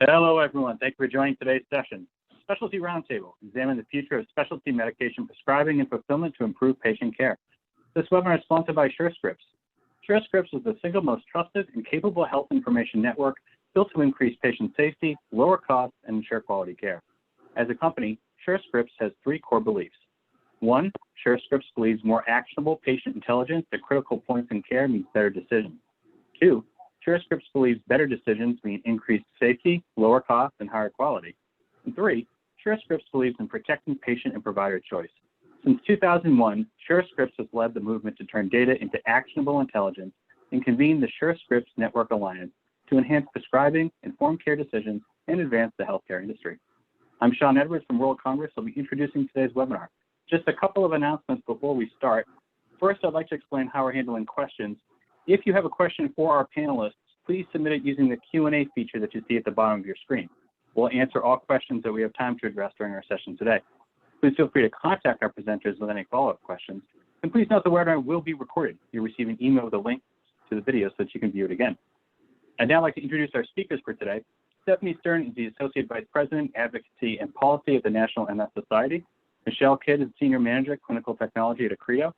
Hello, everyone. Thank you for joining today's session. Specialty Roundtable, examine the future of specialty medication prescribing and fulfillment to improve patient care. This webinar is sponsored by SureScripts. SureScripts is the single most trusted and capable health information network built to increase patient safety, lower costs, and ensure quality care. As a company, SureScripts has three core beliefs. One, SureScripts believes more actionable patient intelligence at critical points in care means better decisions. Two, SureScripts believes better decisions mean increased safety, lower costs, and higher quality. And three, SureScripts believes in protecting patient and provider choice. Since 2001, SureScripts has led the movement to turn data into actionable intelligence and convene the SureScripts Network Alliance to enhance prescribing, inform care decisions, and advance the healthcare industry. I'm Sean Edwards from World Congress. I'll be introducing today's webinar. Just a couple of announcements before we start. First, I'd like to explain how we're handling questions. If you have a question for our panelists, please submit it using the Q&A feature that you see at the bottom of your screen. We'll answer all questions that we have time to address during our session today. Please feel free to contact our presenters with any follow-up questions. And please note the webinar will be recorded. You'll receive an email with a link to the video so that you can view it again. I'd now like to introduce our speakers for today. Stephanie Stern is the Associate Vice President, Advocacy and Policy at the National MS Society. Michelle Kidd is Senior Manager, Clinical Technology at Accredo.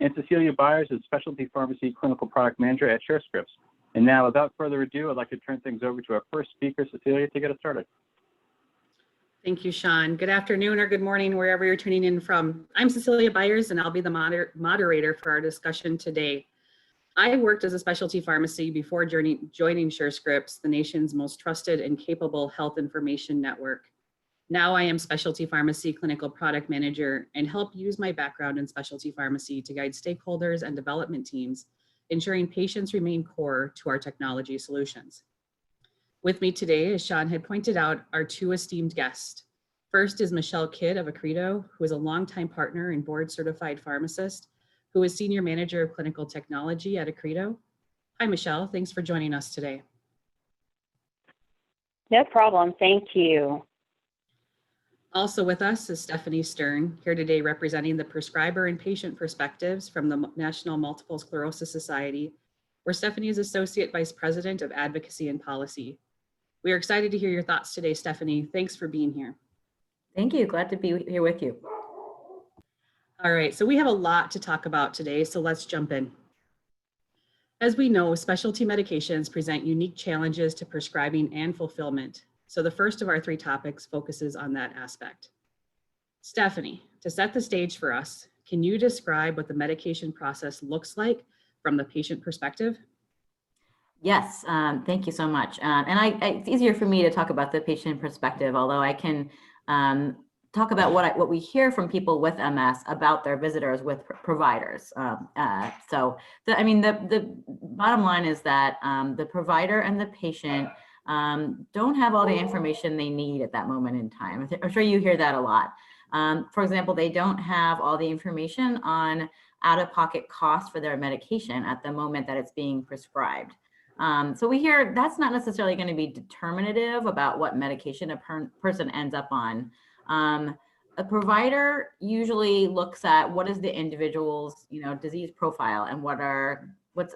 And Cecilia Byers is Specialty Pharmacy Clinical Product Manager at SureScripts. And now, without further ado, I'd like to turn things over to our first speaker, Cecilia, to get us started. Thank you, Sean. Good afternoon or good morning, wherever you're tuning in from. I'm Cecilia Byers, and I'll be the moderator for our discussion today. I worked as a specialty pharmacy before joining SureScripts, the nation's most trusted and capable health information network. Now I am Specialty Pharmacy Clinical Product Manager and help use my background in specialty pharmacy to guide stakeholders and development teams, ensuring patients remain core to our technology solutions. With me today, as Sean had pointed out, are two esteemed guests. First is Michelle Kidd of Accredo, who is a longtime partner and board certified pharmacist, who is Senior Manager of Clinical Technology at Accredo. Hi, Michelle, thanks for joining us today. No problem, thank you. Also with us is Stephanie Stern, here today representing the prescriber and patient perspectives from the National Multiple Sclerosis Society, where Stephanie is Associate Vice President of Advocacy and Policy. We are excited to hear your thoughts today, Stephanie. Thanks for being here. Thank you, glad to be here with you. All right, so we have a lot to talk about today, so let's jump in. As we know, specialty medications present unique challenges to prescribing and fulfillment. So the first of our three topics focuses on that aspect. Stephanie, to set the stage for us, can you describe what the medication process looks like from the patient perspective? Yes, thank you so much. And it's easier for me to talk about the patient perspective, although I can talk about what we hear from people with MS about their visitors with providers. The bottom line is that the provider and the patient don't have all the information they need at that moment in time. I'm sure you hear that a lot. For example, they don't have all the information on out-of-pocket costs for their medication at the moment that it's being prescribed. So we hear that's not necessarily going to be determinative about what medication a person ends up on. A provider usually looks at what is the individual's, disease profile and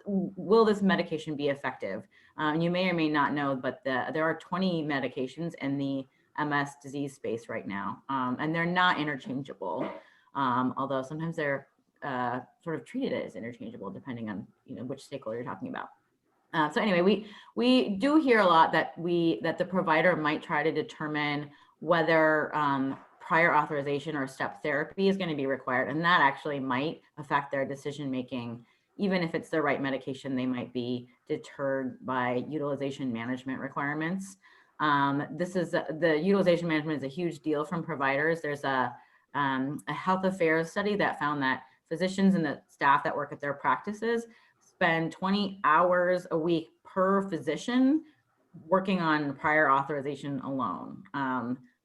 will this medication be effective? You may or may not know, but there are 20 medications in the MS disease space right now, and they're not interchangeable, although sometimes they're sort of treated as interchangeable depending on which stakeholder you're talking about. So anyway, we do hear a lot that the provider might try to determine whether prior authorization or step therapy is going to be required, and that actually might affect their decision making. Even if it's the right medication, they might be deterred by utilization management requirements. The utilization management is a huge deal from providers. There's a health affairs study that found that physicians and the staff that work at their practices spend 20 hours a week per physician working on prior authorization alone,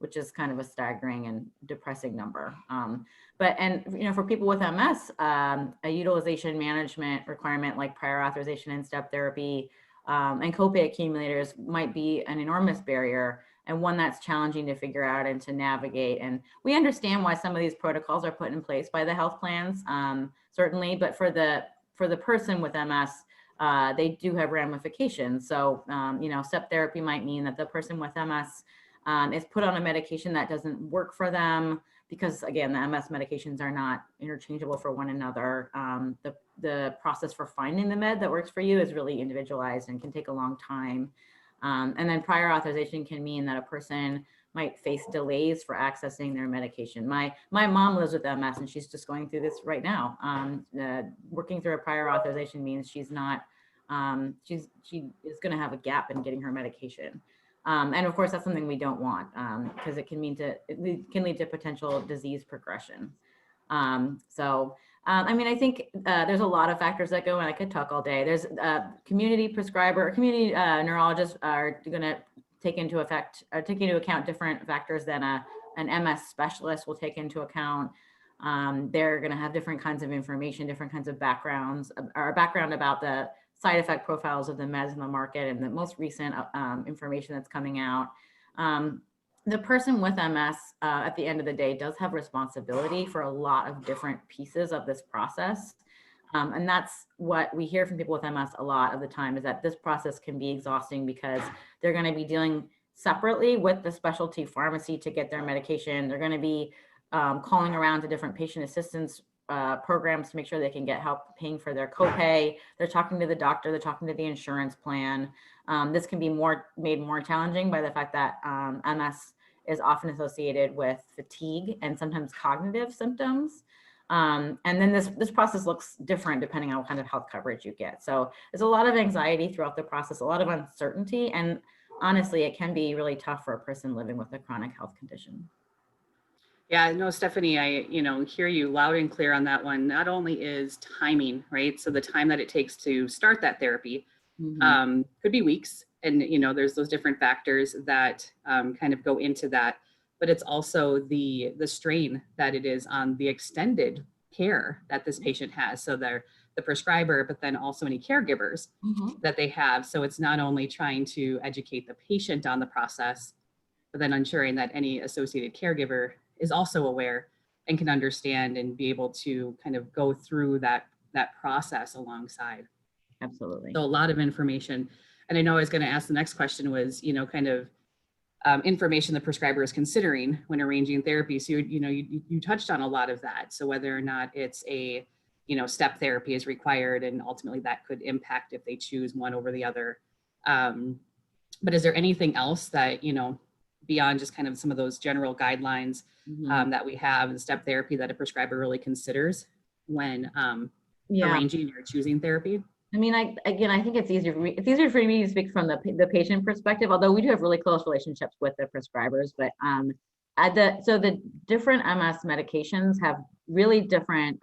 which is kind of a staggering and depressing number. For people with MS, a utilization management requirement like prior authorization and step therapy and copay accumulators might be an enormous barrier and one that's challenging to figure out and to navigate. And we understand why some of these protocols are put in place by the health plans, certainly, but for the person with MS, they do have ramifications. So, step therapy might mean that the person with MS is put on a medication that doesn't work for them because, again, the MS medications are not interchangeable for one another. The process for finding the med that works for you is really individualized and can take a long time. And then prior authorization can mean that a person might face delays for accessing their medication. My mom lives with MS and she's just going through this right now. Working through a prior authorization means she's not, she is going to have a gap in getting her medication. And of course, that's something we don't want because it can lead to potential disease progression. I think there's a lot of factors that go, and I could talk all day. There's community neurologists are going to take into account different factors than an MS specialist will take into account. They're going to have different kinds of information, different kinds of backgrounds, or background about the side effect profiles of the meds in the market and the most recent information that's coming out. The person with MS at the end of the day does have responsibility for a lot of different pieces of this process. And that's what we hear from people with MS a lot of the time, is that this process can be exhausting because they're going to be dealing separately with the specialty pharmacy to get their medication. They're going to be calling around to different patient assistance programs to make sure they can get help paying for their copay. They're talking to the doctor, they're talking to the insurance plan. This can be made more challenging by the fact that MS is often associated with fatigue and sometimes cognitive symptoms. And then this process looks different depending on what kind of health coverage you get. So there's a lot of anxiety throughout the process, a lot of uncertainty, and honestly, it can be really tough for a person living with a chronic health condition. Yeah, no, Stephanie, I hear you loud and clear on that one. Not only is timing, right? So the time that it takes to start that therapy could be weeks. And, there's those different factors that kind of go into that. But it's also the strain that it is on the extended care that this patient has. So they're the prescriber, but then also any caregivers that they have. So it's not only trying to educate the patient on the process, but then ensuring that any associated caregiver is also aware and can understand and be able to kind of go through that process alongside. Absolutely. So a lot of information. And I know I was going to ask the next question was, kind of information the prescriber is considering when arranging therapy. So, you touched on a lot of that. So whether or not it's a, step therapy is required, and ultimately that could impact if they choose one over the other. But is there anything else that, beyond just kind of some of those general guidelines that we have in step therapy that a prescriber really considers when arranging or choosing therapy? I mean, I think it's easier for me to speak from the patient perspective, although we do have really close relationships with the prescribers. But so the different MS medications have really different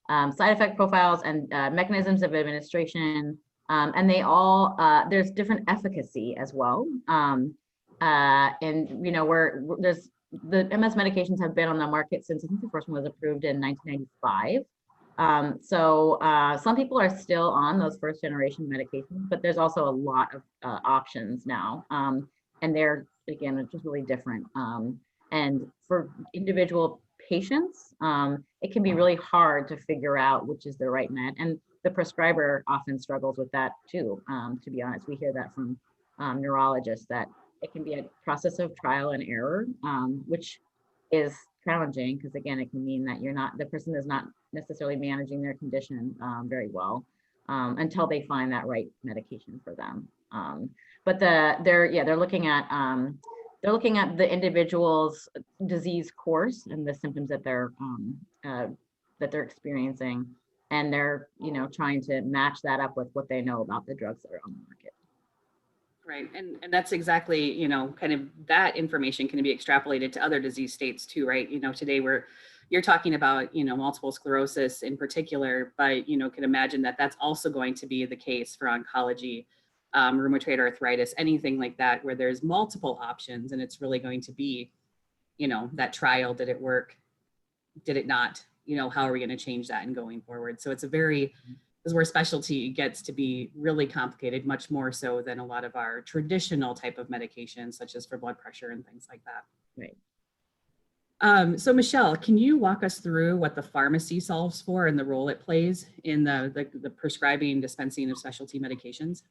side effect profiles and mechanisms of administration, and they all there's different efficacy as well. There's the MS medications have been on the market since I think the first one was approved in 1995. Some people are still on those first generation medications, but there's also a lot of options now. And they're, again, just really different. And for individual patients, it can be really hard to figure out which is the right med. And the prescriber often struggles with that too, to be honest. We hear that from neurologists, that it can be a process of trial and error, which is challenging because, again, it can mean that the person is not necessarily managing their condition very well until they find that right medication for them. But they're looking at the individual's disease course and the symptoms that they're experiencing, and they're trying to match that up with what they know about the drugs that are on the market. Right. And that's exactly, kind of that information can be extrapolated to other disease states too, right? Today you're talking about, multiple sclerosis in particular, but, can imagine that that's also going to be the case for oncology, rheumatoid arthritis, anything like that, where there's multiple options, and it's really going to be, that trial. Did it work? Did it not? How are we going to change that and going forward? So it's is where specialty gets to be really complicated, much more so than a lot of our traditional type of medications, such as for blood pressure and things like that. Right. So Michelle, can you walk us through what the pharmacy solves for and the role it plays in the prescribing, dispensing of specialty medications?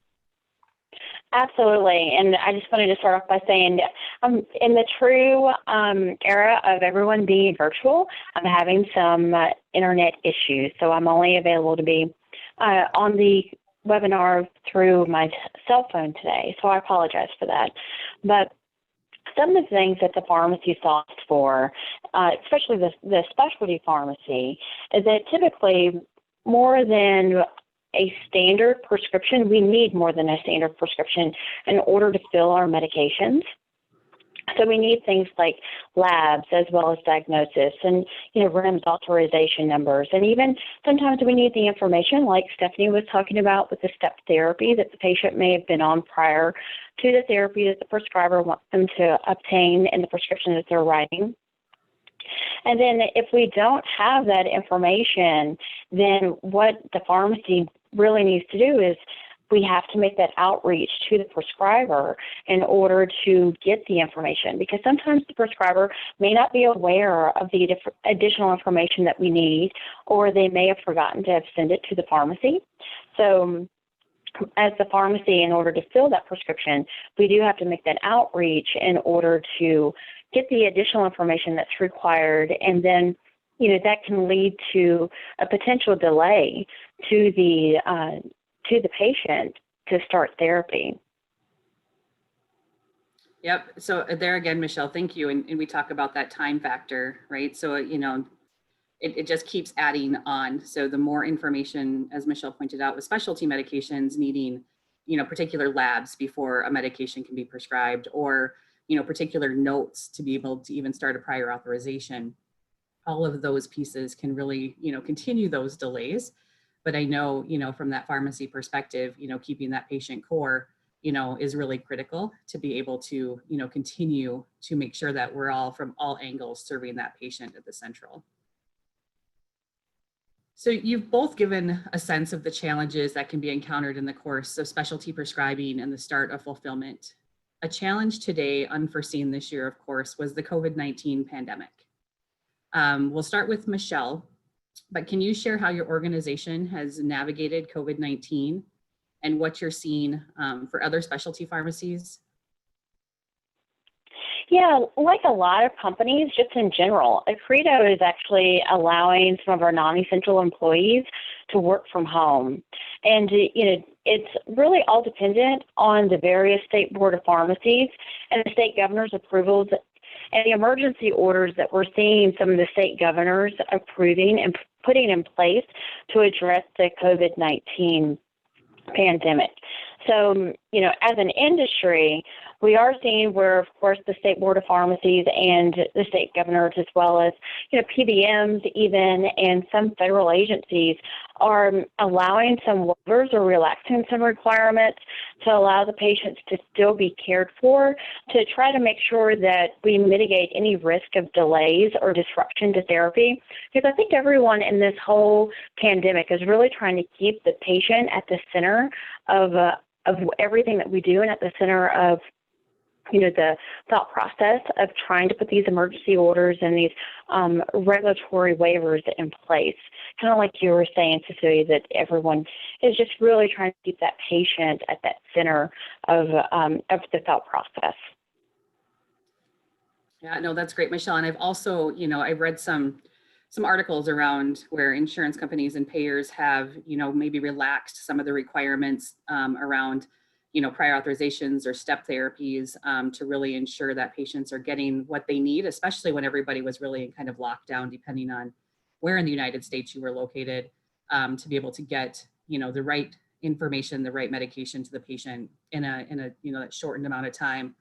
Absolutely. And I just wanted to start off by saying, in the true era of everyone being virtual, I'm having some internet issues. So I'm only available to be on the webinar through my cell phone today. So I apologize for that. But some of the things that the pharmacy solves for, especially the specialty pharmacy, is that typically more than a standard prescription, we need more than a standard prescription in order to fill our medications. So we need things like labs as well as diagnosis and, REMS authorization numbers. And even sometimes we need the information like Stephanie was talking about with the step therapy that the patient may have been on prior to the therapy that the prescriber wants them to obtain in the prescription that they're writing. And then if we don't have that information, then what the pharmacy really needs to do is we have to make that outreach to the prescriber in order to get the information, because sometimes the prescriber may not be aware of the additional information that we need, or they may have forgotten to have sent it to the pharmacy. So as the pharmacy, in order to fill that prescription, we do have to make that outreach in order to get the additional information that's required, and then that can lead to a potential delay to the patient to start therapy. Yep. So there again, Michelle, thank you. And we talk about that time factor, right? So, it just keeps adding on. So the more information, as Michelle pointed out, with specialty medications needing, particular labs before a medication can be prescribed, or, particular notes to be able to even start a prior authorization. All of those pieces can really, continue those delays. But I know, from that pharmacy perspective, keeping that patient core, is really critical to be able to, continue to make sure that we're all from all angles serving that patient at the central. So you've both given a sense of the challenges that can be encountered in the course of specialty prescribing and the start of fulfillment. A challenge today, unforeseen this year, of course, was the COVID-19 pandemic. We'll start with Michelle, but can you share how your organization has navigated COVID-19 and what you're seeing for other specialty pharmacies? Yeah, like a lot of companies, just in general, Accredo is actually allowing some of our non-essential employees to work from home. And, it's really all dependent on the various state board of pharmacies and the state governor's approvals and the emergency orders that we're seeing some of the state governors approving and putting in place to address the COVID-19 pandemic. So, as an industry, we are seeing where, of course, the State Board of Pharmacies and the state governors, as well as, PBMs even, and some federal agencies are allowing some waivers or relaxing some requirements to allow the patients to still be cared for, to try to make sure that we mitigate any risk of delays or disruption to therapy. Because I think everyone in this whole pandemic is really trying to keep the patient at the center of everything that we do, and at the center of the thought process of trying to put these emergency orders and these regulatory waivers in place. Kind of like you were saying, Cecilia, that everyone is just really trying to keep that patient at that center of the thought process. Yeah, no, that's great, Michelle. And I've also, I've read some articles around where insurance companies and payers have, maybe relaxed some of the requirements around prior authorizations or step therapies to really ensure that patients are getting what they need, especially when everybody was really in kind of lockdown, depending on where in the United States you were located, to be able to get, the right information, the right medication to the patient in a that shortened amount of time.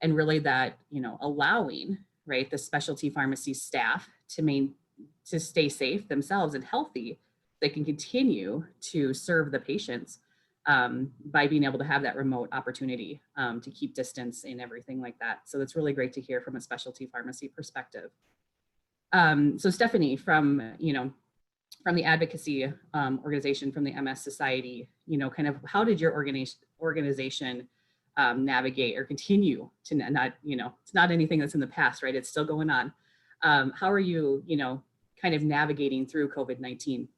And really that, allowing, right, the specialty pharmacy staff to stay safe themselves and healthy, they can continue to serve the patients by being able to have that remote opportunity to keep distance and everything like that. So that's really great to hear from a specialty pharmacy perspective. So Stephanie, from the advocacy organization, from the MS Society, kind of how did your organization navigate or continue to not, it's not anything that's in the past, right? It's still going on. How are you, kind of navigating through COVID-19?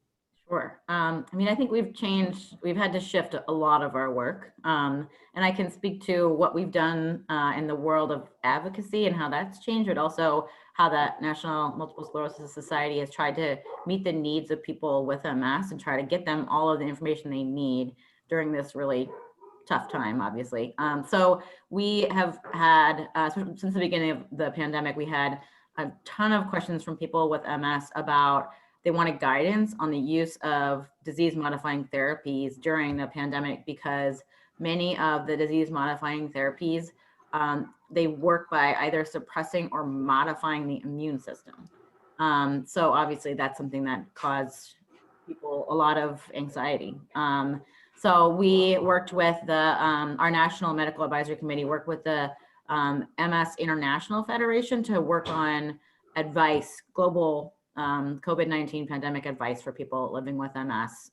Sure. I mean, I think we've had to shift a lot of our work. And I can speak to what we've done in the world of advocacy and how that's changed, but also how the National Multiple Sclerosis Society has tried to meet the needs of people with MS and try to get them all of the information they need during this really tough time, obviously. So we have had, since the beginning of the pandemic, we had a ton of questions from people with MS about they wanted guidance on the use of disease-modifying therapies during the pandemic because many of the disease-modifying therapies, they work by either suppressing or modifying the immune system. So obviously that's something that caused people a lot of anxiety. So we worked with our National Medical Advisory Committee, worked with the MS International Federation to work on advice, global COVID-19 pandemic advice for people living with MS,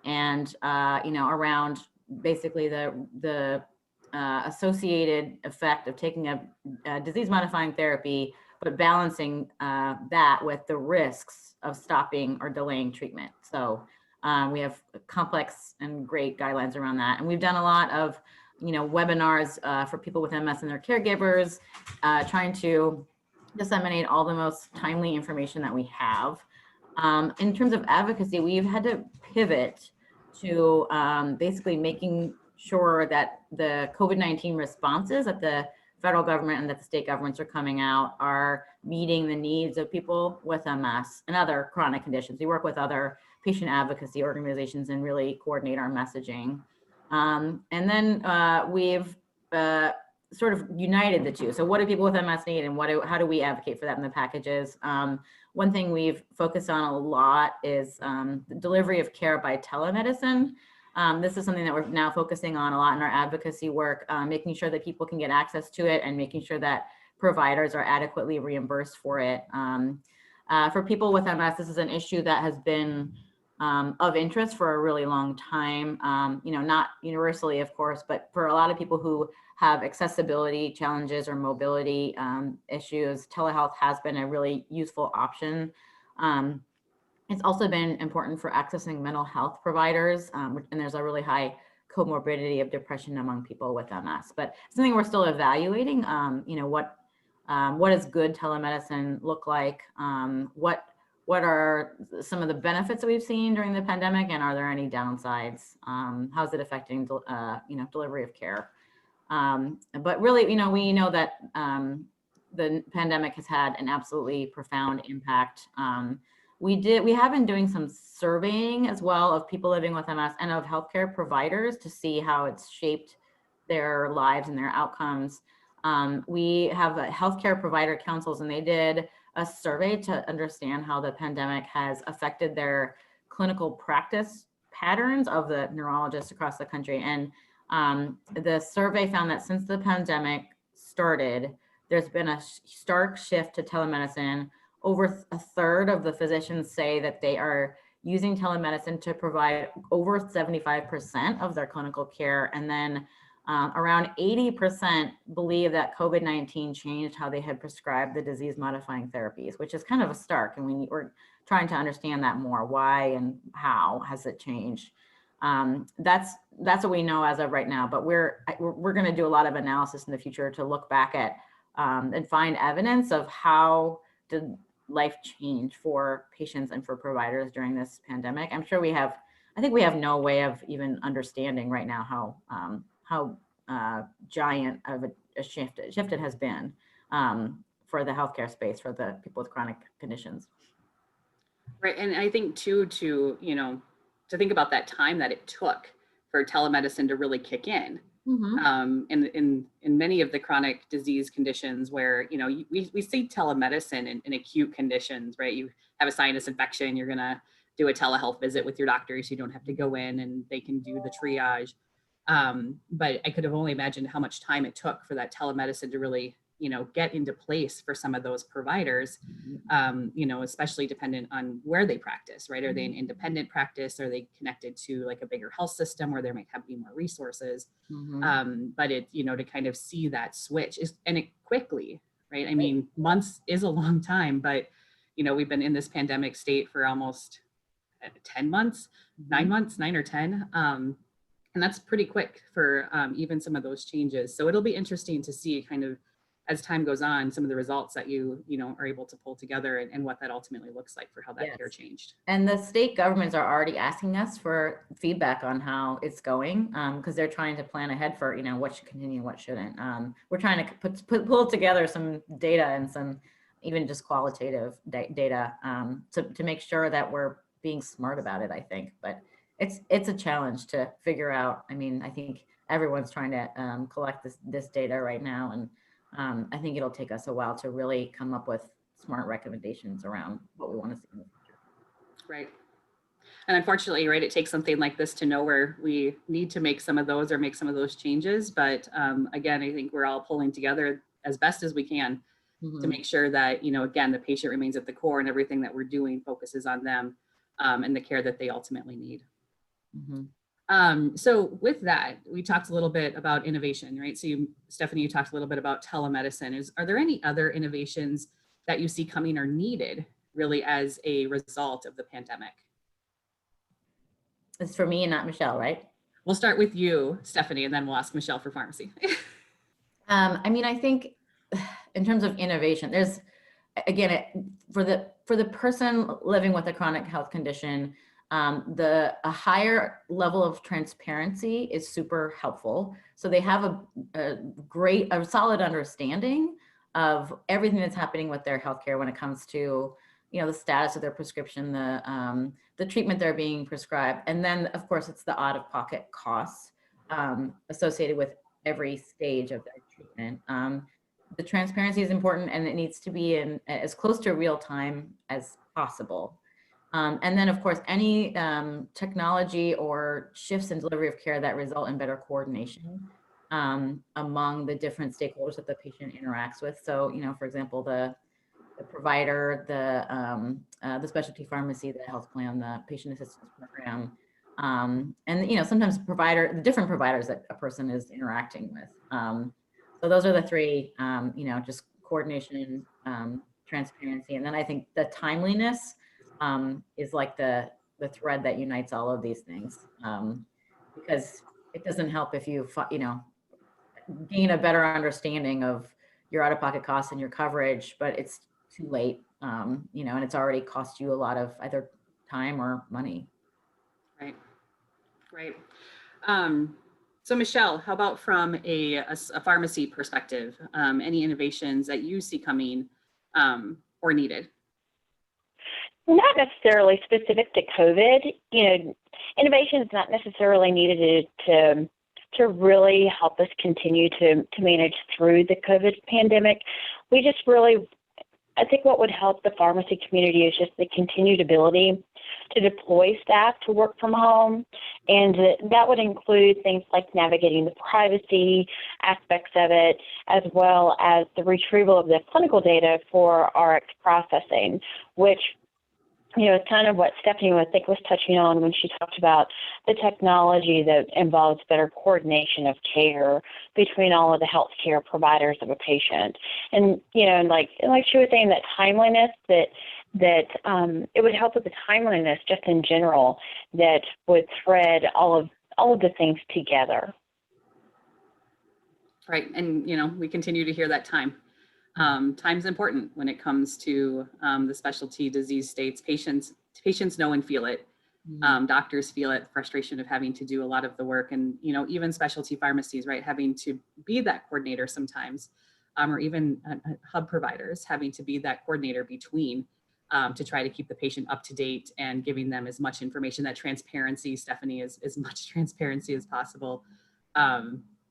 around basically the associated effect of taking a disease-modifying therapy, but balancing that with the risks of stopping or delaying treatment. So we have complex and great guidelines around that, and we've done a lot of webinars for people with MS and their caregivers, trying to disseminate all the most timely information that we have. In terms of advocacy, we've had to pivot to basically making sure that the COVID-19 responses that the federal government and that the state governments are coming out are meeting the needs of people with MS and other chronic conditions. We work with other patient advocacy organizations and really coordinate our messaging. And then we've sort of united the two. So what do people with MS need, and how do we advocate for that in the packages? One thing we've focused on a lot is the delivery of care by telemedicine. This is something that we're now focusing on a lot in our advocacy work, making sure that people can get access to it and making sure that providers are adequately reimbursed for it. For people with MS, this is an issue that has been of interest for a really long time, not universally, of course, but for a lot of people who have accessibility challenges or mobility issues, telehealth has been a really useful option. It's also been important for accessing mental health providers, and there's a really high comorbidity of depression among people with MS, but something we're still evaluating. What does good telemedicine look like? What are some of the benefits that we've seen during the pandemic, and are there any downsides? How's it affecting delivery of care? But really, we know that the pandemic has had an absolutely profound impact. We have been doing some surveying as well of people living with MS and of healthcare providers to see how it's shaped their lives and their outcomes. We have healthcare provider councils, and they did a survey to understand how the pandemic has affected their clinical practice patterns of the neurologists across the country. And the survey found that since the pandemic started, there's been a stark shift to telemedicine. Over a third of the physicians say that they are using telemedicine to provide over 75% of their clinical care. And then around 80% believe that COVID-19 changed how they had prescribed the disease-modifying therapies, which is kind of a stark. And we're trying to understand that more. Why and how has it changed? That's what we know as of right now. But we're going to do a lot of analysis in the future to look back at and find evidence of how did life change for patients and for providers during this pandemic. I think we have no way of even understanding right now how giant of a shift it has been for the healthcare space for the people with chronic conditions. Right, and I think too, to think about that time that it took for telemedicine to really kick in. Mm-hmm. In many of the chronic disease conditions where, we see telemedicine in acute conditions, right? You have a sinus infection, you're gonna do a telehealth visit with your doctor so you don't have to go in and they can do the triage. But I could have only imagined how much time it took for that telemedicine to really, get into place for some of those providers, especially dependent on where they practice, right? Are they an independent practice? Are they connected to like a bigger health system where there might be more resources? Mm-hmm. But it, to kind of see that switch and it quickly, right? I mean, months is a long time, but we've been in this pandemic state for almost 10 months, 9 months, 9 or 10. And that's pretty quick for even some of those changes. So it'll be interesting to see kind of as time goes on, some of the results that you are able to pull together and what that ultimately looks like for how that care changed. And the state governments are already asking us for feedback on how it's going, because they're trying to plan ahead for, what should continue and what shouldn't. We're trying to pull together some data and some even just qualitative data to make sure that we're being smart about it, I think. But it's a challenge to figure out. I mean, I think everyone's trying to collect this data right now, and I think it'll take us a while to really come up with smart recommendations around what we want to see in the future. Right. And unfortunately, right, it takes something like this to know where we need to make some of those or make some of those changes. But again, I think we're all pulling together as best as we can to make sure that, again, the patient remains at the core and everything that we're doing focuses on them and the care that they ultimately need. So with that, we talked a little bit about innovation, right? So Stephanie, you talked a little bit about telemedicine. Are there any other innovations that you see coming or needed really as a result of the pandemic? It's for me and not Michelle, right? We'll start with you, Stephanie, and then we'll ask Michelle for pharmacy. I mean, I think in terms of innovation, there's, again, for the person living with a chronic health condition, a higher level of transparency is super helpful. So they have a solid understanding of everything that's happening with their healthcare when it comes to, the status of their prescription, the treatment they're being prescribed. And then of course it's the out-of-pocket costs associated with every stage of their treatment. The transparency is important, and it needs to be in as close to real time as possible. And then of course, any technology or shifts in delivery of care that result in better coordination among the different stakeholders that the patient interacts with. So, for example, the provider, the specialty pharmacy, the health plan, the patient assistance program, and sometimes the different providers that a person is interacting with. So those are the three, just coordination, transparency, and then I think the timeliness is like the thread that unites all of these things, because it doesn't help if you gain a better understanding of your out-of-pocket costs and your coverage, but it's too late, and it's already cost you a lot of either time or money. Right. So Michelle, how about from a pharmacy perspective, any innovations that you see coming or needed? Not necessarily specific to COVID. Innovation is not necessarily needed to really help us continue to manage through the COVID pandemic. We just really, I think what would help the pharmacy community is just the continued ability to deploy staff to work from home. And that would include things like navigating the privacy aspects of it, as well as the retrieval of the clinical data for RX processing, which is kind of what Stephanie, I think, was touching on when she talked about the technology that involves better coordination of care between all of the healthcare providers of a patient. And, like she was saying, that timeliness, that it would help with the timeliness just in general that would thread all of the things together. Right. And, we continue to hear that time. Time's important when it comes to the specialty disease states. Patients know and feel it. Doctors feel it, frustration of having to do a lot of the work, and even specialty pharmacies, right, having to be that coordinator sometimes, or even hub providers having to be that coordinator between to try to keep the patient up to date and giving them as much information. That transparency, Stephanie, is as much transparency as possible.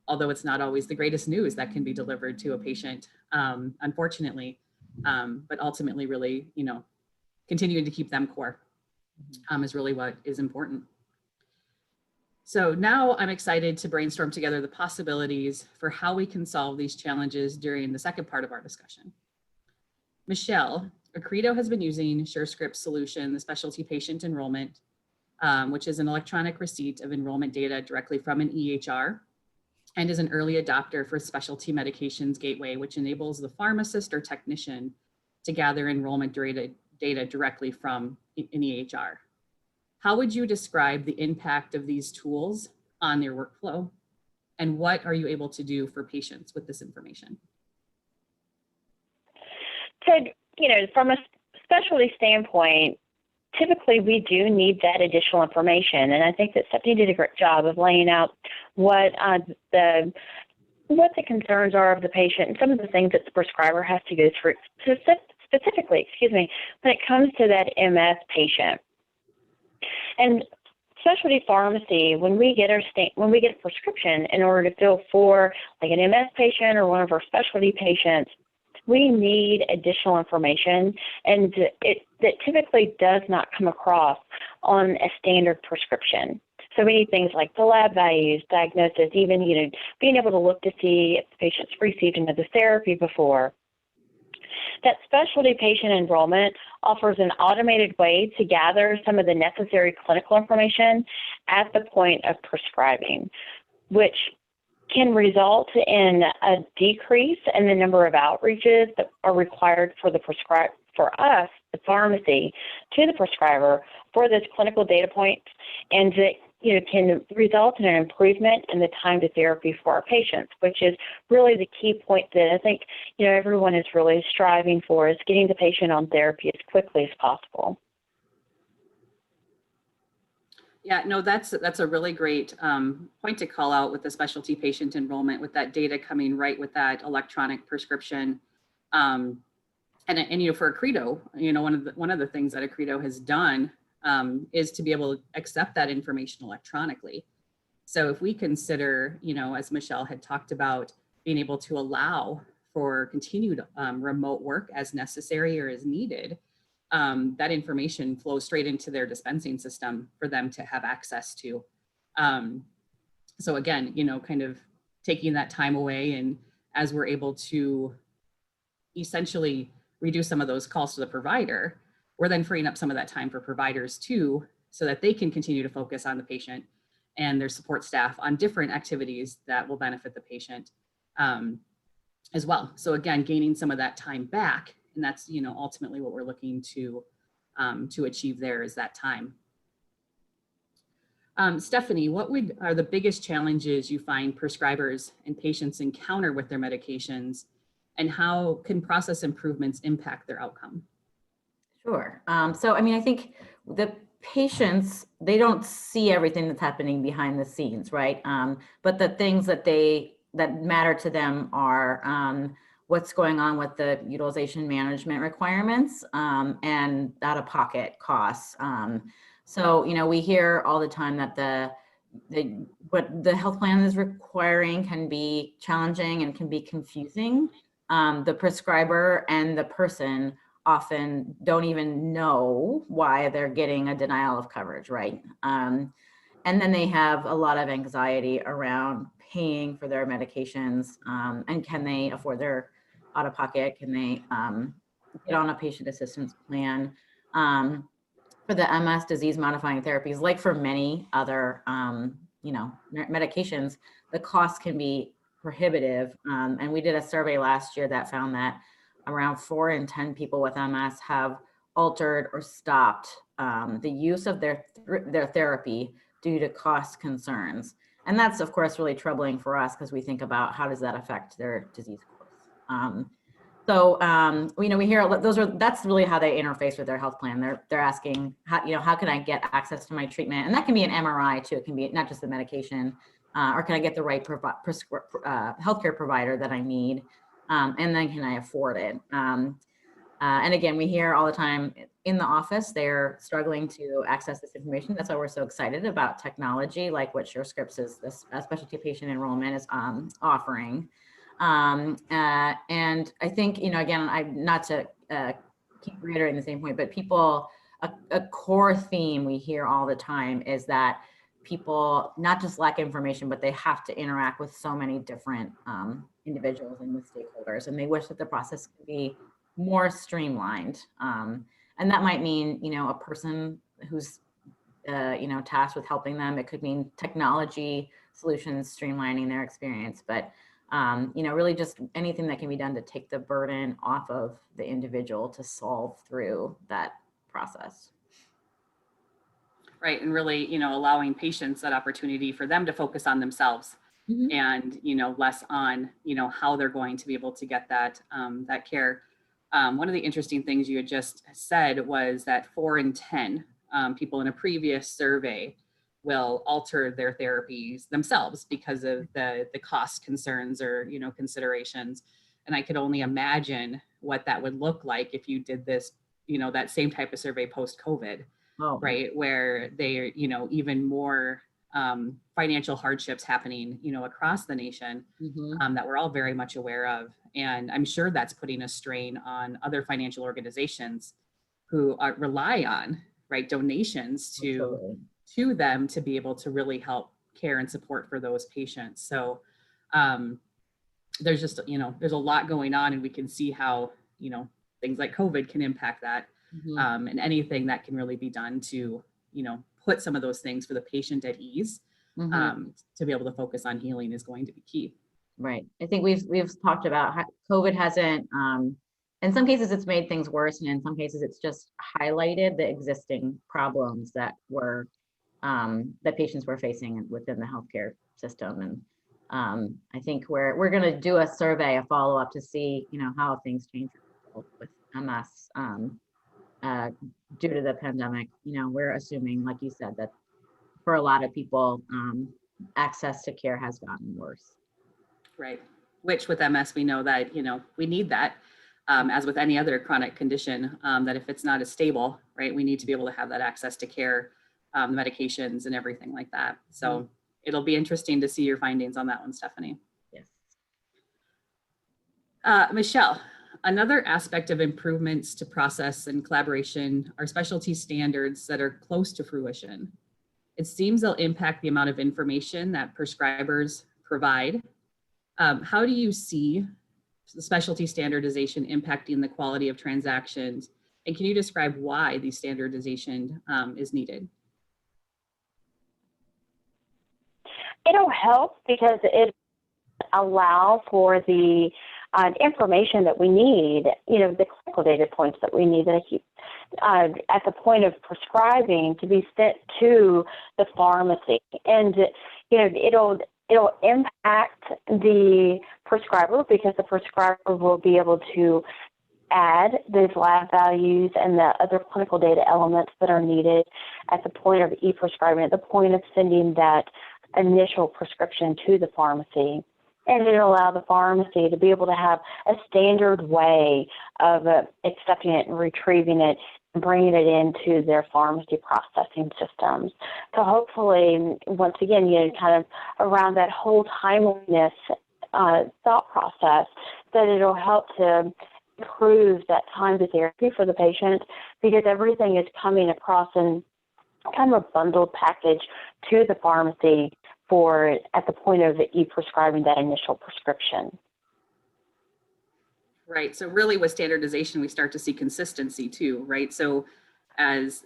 Although it's not always the greatest news that can be delivered to a patient, unfortunately, but ultimately really, continuing to keep them core is really what is important. So now I'm excited to brainstorm together the possibilities for how we can solve these challenges during the second part of our discussion. Accredo has been using SureScript's solution, the specialty patient enrollment, which is an electronic receipt of enrollment data directly from an EHR. and is an early adopter for Specialty Medications Gateway, which enables the pharmacist or technician to gather enrollment data directly from an EHR. How would you describe the impact of these tools on your workflow? And what are you able to do for patients with this information? So, from a specialty standpoint, typically we do need that additional information. And I think that Stephanie did a great job of laying out what the concerns are of the patient and some of the things that the prescriber has to go through specifically, when it comes to that MS patient. And specialty pharmacy, when we get a prescription in order to fill for like an MS patient or one of our specialty patients, we need additional information, and that typically does not come across on a standard prescription. So we need things like the lab values, diagnosis, even being able to look to see if the patient's received another therapy before. That specialty patient enrollment offers an automated way to gather some of the necessary clinical information at the point of prescribing, which can result in a decrease in the number of outreaches that are required for us, the pharmacy, to the prescriber for those clinical data points, and can result in an improvement in the time to therapy for our patients, which is really the key point that I think everyone is really striving for, is getting the patient on therapy as quickly as possible. Yeah, no, that's a really great point to call out with the specialty patient enrollment, with that data coming right with that electronic prescription. And for Accredo, one of the things that Accredo has done is to be able to accept that information electronically. So if we consider, as Michelle had talked about, being able to allow for continued remote work as necessary or as needed, that information flows straight into their dispensing system for them to have access to. So again, kind of taking that time away, and as we're able to essentially reduce some of those calls to the provider, we're then freeing up some of that time for providers too, so that they can continue to focus on the patient and their support staff on different activities that will benefit the patient as well. So again, gaining some of that time back. And that's, ultimately what we're looking to achieve there, is that time. Stephanie, what are the biggest challenges you find prescribers and patients encounter with their medications, and how can process improvements impact their outcome? Sure. I think the patients, they don't see everything that's happening behind the scenes, right? But the things that matter to them are what's going on with the utilization management requirements and out-of-pocket costs. We hear all the time that what the health plan is requiring can be challenging and can be confusing. The prescriber and the person often don't even know why they're getting a denial of coverage, right? And then they have a lot of anxiety around paying for their medications, and can they afford their out-of-pocket? Can they get on a patient assistance plan? For the MS disease-modifying therapies, like for many other medications, the cost can be prohibitive. And we did a survey last year that found that around 4 in 10 people with MS have altered or stopped the use of their therapy due to cost concerns. And that's, of course, really troubling for us, because we think about how does that affect their disease course. We hear that's really how they interface with their health plan. They're asking, how can I get access to my treatment? And that can be an MRI too. It can be not just the medication, or can I get the right healthcare provider that I need? And then can I afford it? And again, we hear all the time in the office, they're struggling to access this information. That's why we're so excited about technology like what SureScripts is, this specialty patient enrollment is offering. And I think, again, not to keep reiterating the same point, but a core theme we hear all the time is that people not just lack information, but they have to interact with so many different individuals and with stakeholders, and they wish that the process could be more streamlined. And that might mean, a person who's tasked with helping them. It could mean technology solutions, streamlining their experience, but really just anything that can be done to take the burden off of the individual to solve through that process. Right, and really, allowing patients that opportunity for them to focus on themselves and, less on, how they're going to be able to get that care. One of the interesting things you had just said was that 4 in 10 people in a previous survey will alter their therapies themselves because of the cost concerns or, considerations. And I could only imagine what that would look like if you did this, that same type of survey post-COVID. Oh. Right, where they, even more financial hardships happening, across the nation that we're all very much aware of. And I'm sure that's putting a strain on other financial organizations who rely on, right, donations to them to be able to really help care and support for those patients. So there's just, there's a lot going on, and we can see how, things like COVID can impact that. And anything that can really be done to, put some of those things for the patient at ease, to be able to focus on healing is going to be key. Right. I think we've talked about how COVID hasn't, in some cases it's made things worse, and in some cases it's just highlighted the existing problems that that patients were facing within the healthcare system. And I think we're going to do a survey, a follow-up to see, how things change with MS. Due to the pandemic, we're assuming, like you said, that for a lot of people, access to care has gotten worse. Right. Which with MS, we know that, we need that, as with any other chronic condition, that if it's not as stable, right, we need to be able to have that access to care, medications and everything like that. So it'll be interesting to see your findings on that one, Stephanie. Yes. Michelle, another aspect of improvements to process and collaboration are specialty standards that are close to fruition. It seems they'll impact the amount of information that prescribers provide. How do you see the specialty standardization impacting the quality of transactions? And can you describe why the standardization is needed? It'll help because it allows for the information that we need, the clinical data points that we need at the point of prescribing to be sent to the pharmacy. And, it'll impact the prescriber because the prescriber will be able to add those lab values and the other clinical data elements that are needed at the point of e-prescribing, at the point of sending that initial prescription to the pharmacy. And it'll allow the pharmacy to be able to have a standard way of accepting it and retrieving it and bringing it into their pharmacy processing systems. So hopefully, once again, kind of around that whole timeliness thought process, that it'll help to improve that time to therapy for the patient, because everything is coming across in kind of a bundled package to the pharmacy for at the point of e-prescribing that initial prescription. Right. So really with standardization, we start to see consistency too, right? So as,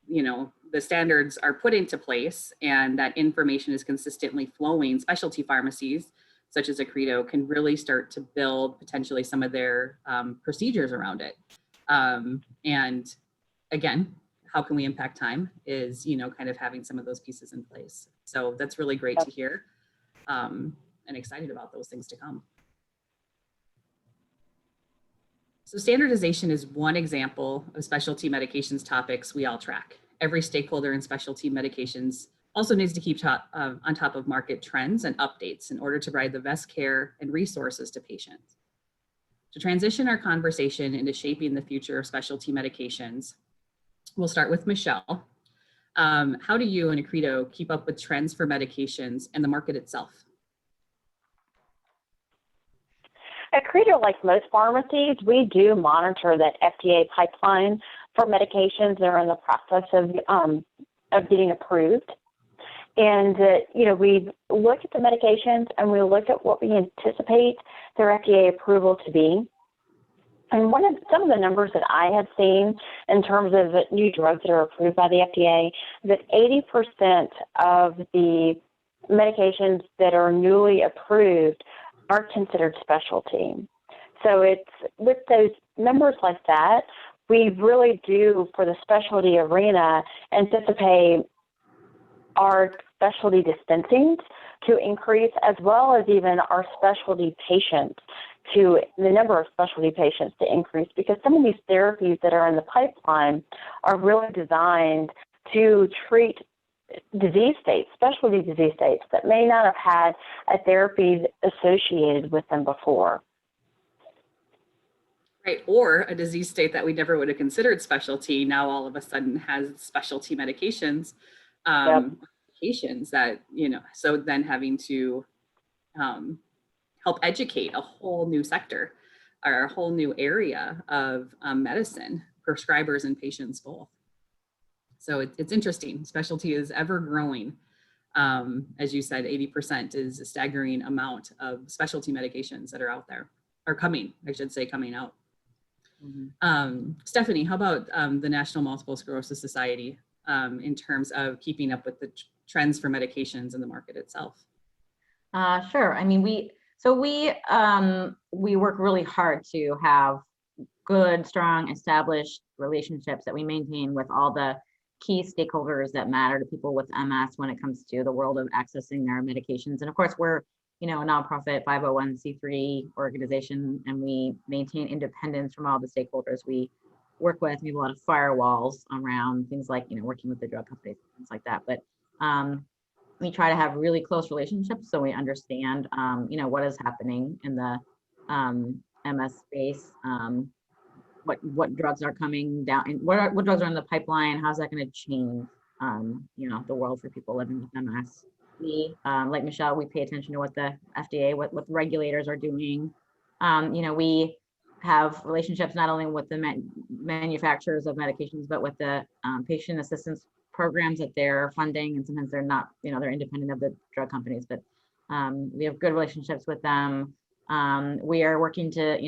the standards are put into place and that information is consistently flowing, specialty pharmacies such as Accredo can really start to build potentially some of their procedures around it. And again, how can we impact time is, kind of having some of those pieces in place. So that's really great to hear, and excited about those things to come. So standardization is one example of specialty medications topics we all track. Every stakeholder in specialty medications also needs to keep on top of market trends and updates in order to provide the best care and resources to patients. To transition our conversation into shaping the future of specialty medications, we'll start with Michelle. How do you and Accredo keep up with trends for medications and the market itself? Accredo, like most pharmacies, we do monitor that FDA pipeline for medications that are in the process of getting approved. And, we look at the medications and we look at what we anticipate their FDA approval to be. And some of the numbers that I have seen in terms of new drugs that are approved by the FDA, that 80% of the medications that are newly approved are considered specialty. So it's with those numbers like that, we really do, for the specialty arena, anticipate our specialty dispensing to increase, as well as even our specialty patients, to the number of specialty patients to increase, because some of these therapies that are in the pipeline are really designed to treat disease states, specialty disease states that may not have had a therapy associated with them before. Right, or a disease state that we never would have considered specialty now all of a sudden has specialty medications, medications that, so then having to help educate a whole new sector or a whole new area of medicine, prescribers and patients both. So it's interesting. Specialty is ever growing. As you said, 80% is a staggering amount of specialty medications that are out there, or coming out. Mm-hmm. Stephanie, how about the National Multiple Sclerosis Society in terms of keeping up with the trends for medications in the market itself? Sure. I mean, we work really hard to have good, strong, established relationships that we maintain with all the key stakeholders that matter to people with MS when it comes to the world of accessing their medications. And of course, we're a nonprofit 501c3 organization, and we maintain independence from all the stakeholders we work with. We have a lot of firewalls around things like, working with the drug companies, things like that. But we try to have really close relationships so we understand, what is happening in the MS space, what drugs are coming down, and what drugs are in the pipeline. How's that going to change, the world for people living with MS? We, like Michelle, we pay attention to what the FDA, what regulators are doing. We have relationships not only with the manufacturers of medications, but with the patient assistance programs that they're funding, and sometimes they're not, they're independent of the drug companies, but we have good relationships with them. We are working to,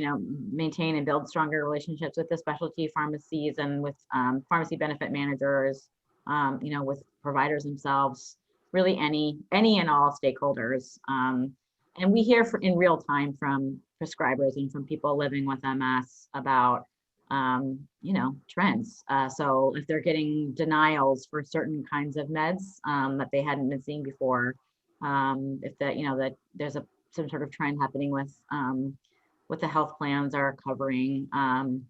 maintain and build stronger relationships with the specialty pharmacies and with pharmacy benefit managers, with providers themselves, really any and all stakeholders. And we hear in real time from prescribers and from people living with MS about, trends. So if they're getting denials for certain kinds of meds that they hadn't been seeing before, if that, that there's some sort of trend happening with what the health plans are covering. And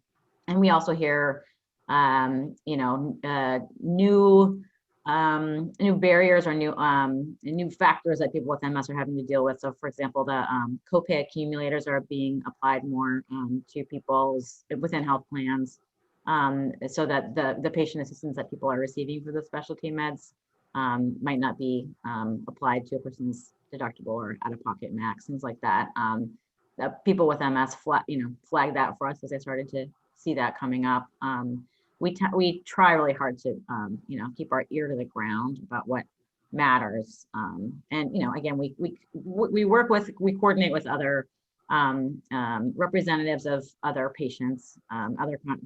we also hear, new barriers or new factors that people with MS are having to deal with. So for example, the copay accumulators are being applied more to people's within health plans, so that the patient assistance that people are receiving for the specialty meds might not be applied to a person's deductible or out-of-pocket max, things like that. People with MS flagged that for us as they started to see that coming up. We try really hard to keep our ear to the ground about what matters, and again, we coordinate with other representatives of other patients,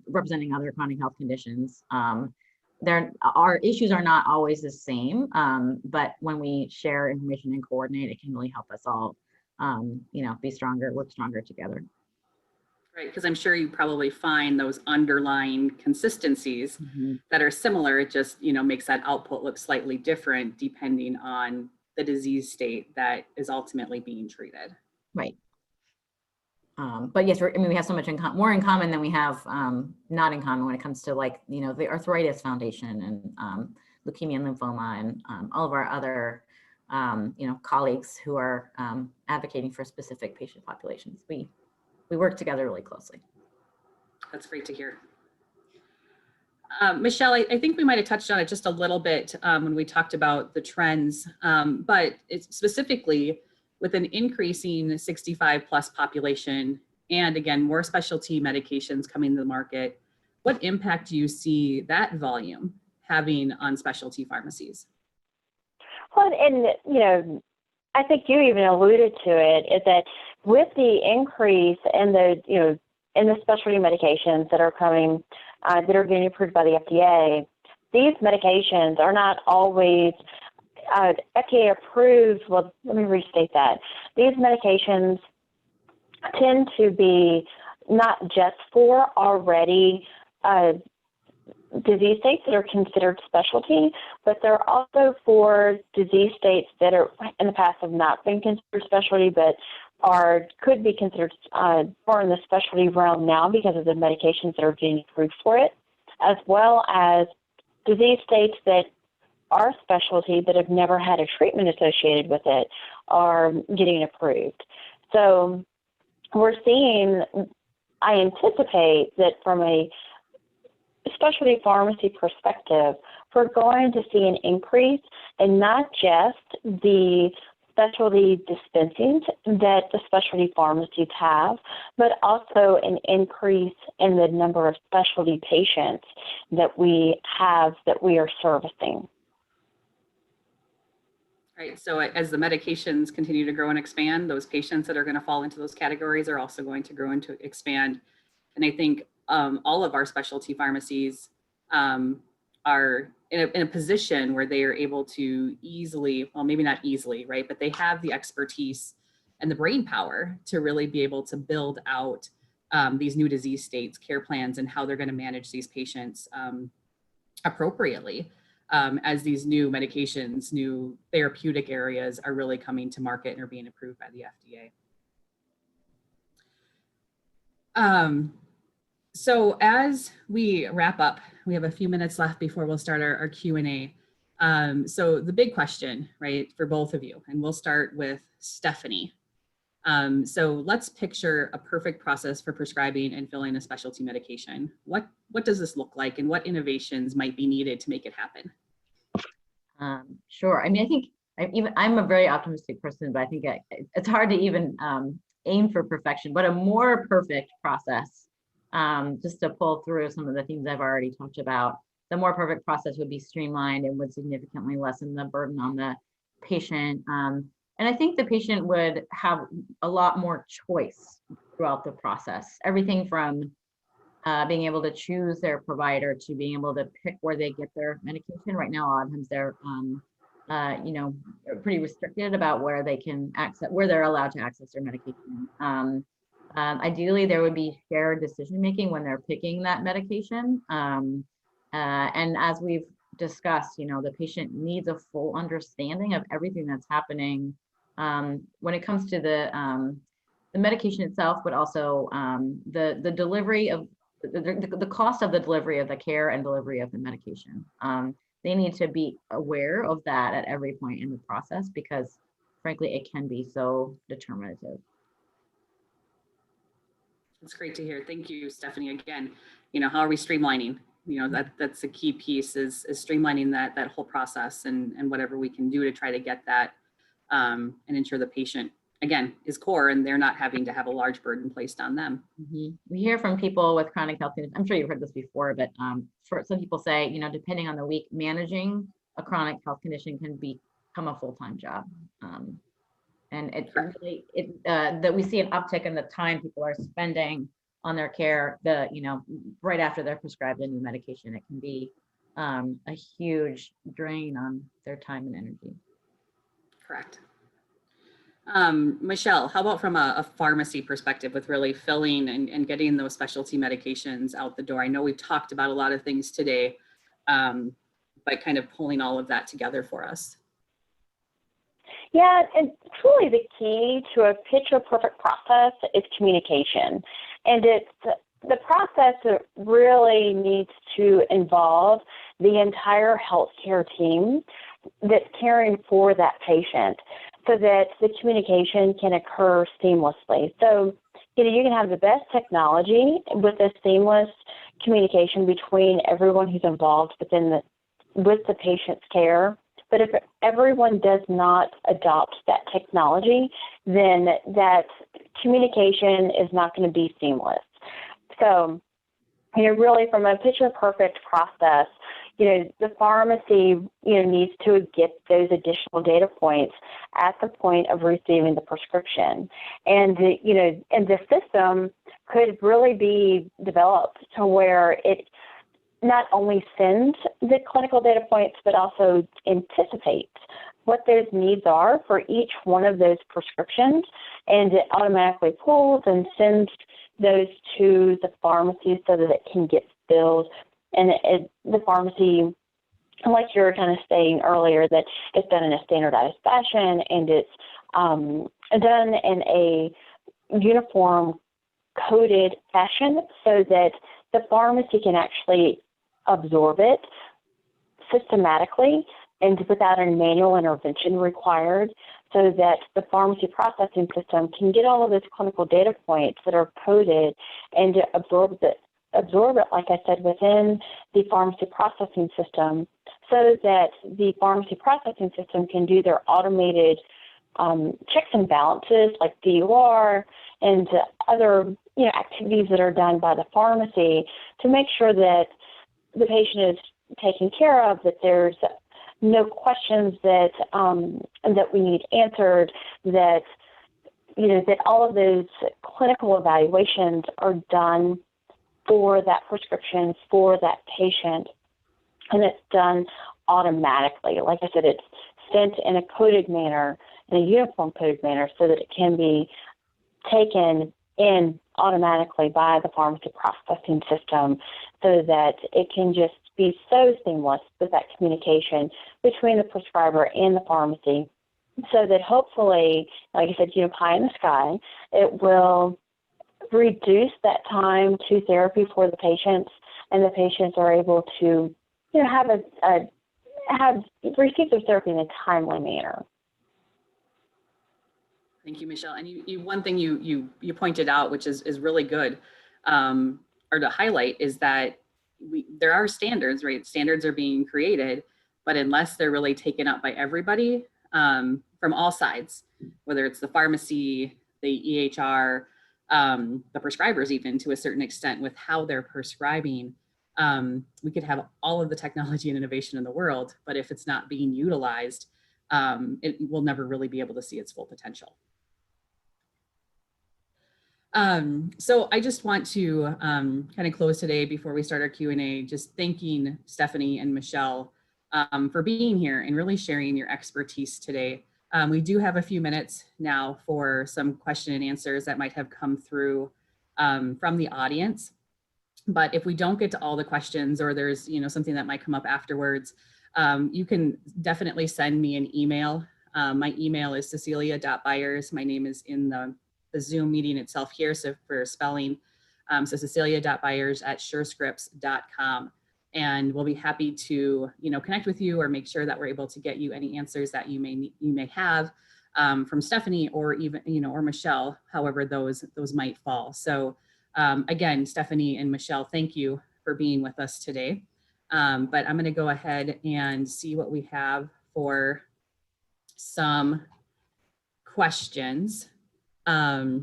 representing other chronic health conditions. Our issues are not always the same, but when we share information and coordinate, it can really help us all be stronger, work stronger together. Right, because I'm sure you probably find those underlying consistencies that are similar. It just, makes that output look slightly different depending on the disease state that is ultimately being treated. Right. But yes, we have so much more in common than we have not in common when it comes to the Arthritis Foundation and Leukemia and Lymphoma and all of our other colleagues who are advocating for specific patient populations. We work together really closely. That's great to hear. Michelle, I think we might have touched on it just a little bit when we talked about the trends, but it's specifically with an increasing 65 plus population and again, more specialty medications coming to the market, what impact do you see that volume having on specialty pharmacies? Well, and I think you even alluded to it, is that with the increase in the in the specialty medications that are coming, that are getting approved by the FDA, these medications are not always FDA approved. Well, let me restate that. These medications tend to be not just for already disease states that are considered specialty, but they're also for disease states that are in the past have not been considered specialty, but could be considered more in the specialty realm now because of the medications that are being approved for it, as well as disease states that are specialty but have never had a treatment associated with it are getting approved. So we're seeing, I anticipate that from a specialty pharmacy perspective, we're going to see an increase in not just the specialty dispensing that the specialty pharmacies have, but also an increase in the number of specialty patients that we have that we are servicing. Right, so as the medications continue to grow and expand, those patients that are going to fall into those categories are also going to grow and to expand. And I think all of our specialty pharmacies are in a position where they are able to easily, well, maybe not easily, right, but they have the expertise and the brain power to really be able to build out these new disease states, care plans, and how they're going to manage these patients appropriately as these new medications, new therapeutic areas are really coming to market and are being approved by the FDA. So as we wrap up, we have a few minutes left before we'll start our Q&A. So the big question, right, for both of you, and we'll start with Stephanie. So let's picture a perfect process for prescribing and filling a specialty medication. What does this look like, and what innovations might be needed to make it happen? Sure. I mean, I think I'm a very optimistic person, but I think it's hard to even aim for perfection, but a more perfect process. Just to pull through some of the themes I've already talked about, the more perfect process would be streamlined and would significantly lessen the burden on the patient. And I think the patient would have a lot more choice throughout the process. Everything from being able to choose their provider to being able to pick where they get their medication. Right now, a lot of times they're, pretty restricted about where they can access, where they're allowed to access their medication. Ideally, there would be shared decision-making when they're picking that medication. And as we've discussed, the patient needs a full understanding of everything that's happening when it comes to the medication itself, but also the delivery of the cost of the delivery of the care and delivery of the medication. They need to be aware of that at every point in the process because, frankly, it can be so determinative. That's great to hear. Thank you, Stephanie. Again, how are we streamlining? That's a key piece is streamlining that whole process and whatever we can do to try to get that and ensure the patient, again, is core and they're not having to have a large burden placed on them. Mm-hmm. We hear from people with chronic health conditions. I'm sure you've heard this before, but for some people say, depending on the week, managing a chronic health condition can become a full-time job. And it really, that we see an uptick in the time people are spending on their care, right after they're prescribed a new medication. It can be a huge drain on their time and energy. Correct. Michelle, how about from a pharmacy perspective with really filling and getting those specialty medications out the door? I know we've talked about a lot of things today, but kind of pulling all of that together for us. Yeah, and truly the key to a picture-perfect process is communication. And the process that really needs to involve the entire healthcare team that's caring for that patient so that the communication can occur seamlessly. So, you can have the best technology with a seamless communication between everyone who's involved with the patient's care. But if everyone does not adopt that technology, then that communication is not going to be seamless. So, really from a picture perfect process, the pharmacy, needs to get those additional data points at the point of receiving the prescription. And, and the system could really be developed to where it not only sends the clinical data points, but also anticipates what those needs are for each one of those prescriptions, and it automatically pulls and sends those to the pharmacy so that it can get filled. And the pharmacy, like you were kind of saying earlier, that it's done in a standardized fashion, and it's done in a uniform coded fashion so that the pharmacy can actually absorb it systematically and without a manual intervention required, so that the pharmacy processing system can get all of those clinical data points that are coded and absorb it, like I said, within the pharmacy processing system, so that the pharmacy processing system can do their automated checks and balances like DUR and other activities that are done by the pharmacy to make sure that the patient is taken care of, that there's no questions that we need answered, that that all of those clinical evaluations are done for that prescription, for that patient, and it's done automatically. Like I said, it's sent in a coded manner, in a uniform coded manner, so that it can be taken in automatically by the pharmacy processing system, so that it can just be so seamless with that communication between the prescriber and the pharmacy, so that hopefully, like I said, pie in the sky, it will reduce that time to therapy for the patients, and the patients are able to, receive their therapy in a timely manner. Thank you, Michelle. And you one thing you pointed out, which is really good, or to highlight, is that there are standards, right? Standards are being created, but unless they're really taken up by everybody from all sides, whether it's the pharmacy, the EHR, the prescribers, even to a certain extent with how they're prescribing, we could have all of the technology and innovation in the world, but if it's not being utilized, it will never really be able to see its full potential. So I just want to kind of close today before we start our Q&A, just thanking Stephanie and Michelle for being here and really sharing your expertise today. We do have a few minutes now for some question and answers that might have come through from the audience. But if we don't get to all the questions, or there's something that might come up afterwards, you can definitely send me an email. My email is cecilia.byers. My name is in the Zoom meeting itself here, so for spelling, so cecilia.byers@surescripts.com, and we'll be happy to connect with you or make sure that we're able to get you any answers that you may have from Stephanie, or even or Michelle, however those might fall. So again, Stephanie and Michelle, thank you for being with us today. But I'm going to go ahead and see what we have for some questions. I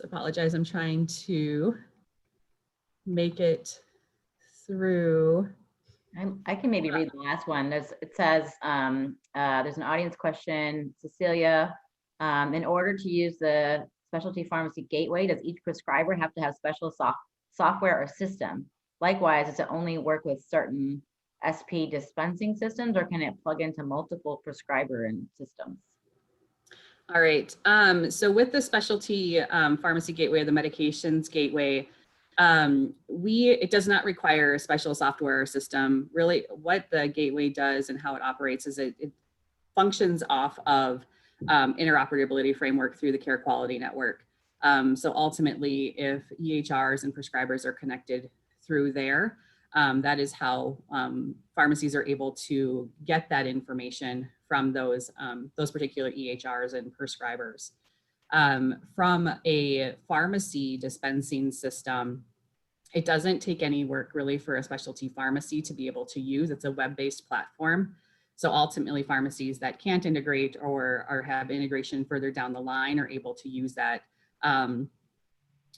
apologize, I'm trying to make it through. I can maybe read the last one. It says, there's an audience question, Cecilia, in order to use the specialty pharmacy gateway, does each prescriber have to have special software or system? Likewise, does it only work with certain SP dispensing systems, or can it plug into multiple prescriber and systems? All right, so with the specialty pharmacy gateway, the medications gateway, it does not require a special software system. Really, what the gateway does and how it operates is it functions off of interoperability framework through the care quality network. So ultimately, if EHRs and prescribers are connected through there, that is how pharmacies are able to get that information from those particular EHRs and prescribers. From a pharmacy dispensing system, it doesn't take any work really for a specialty pharmacy to be able to use. It's a web-based platform. So ultimately, pharmacies that can't integrate or have integration further down the line are able to use that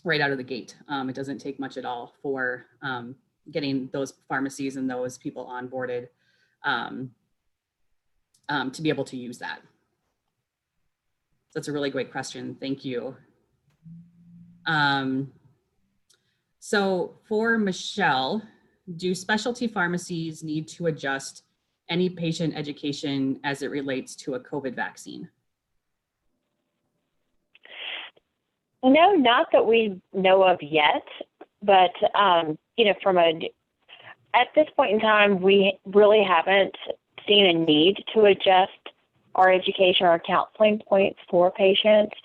right out of the gate. It doesn't take much at all for getting those pharmacies and those people onboarded to be able to use that. So that's a really great question. Thank you. So for Michelle, do specialty pharmacies need to adjust any patient education as it relates to a COVID vaccine? No, not that we know of yet, but you know, at this point in time, we really haven't seen a need to adjust our education or counseling points for patients.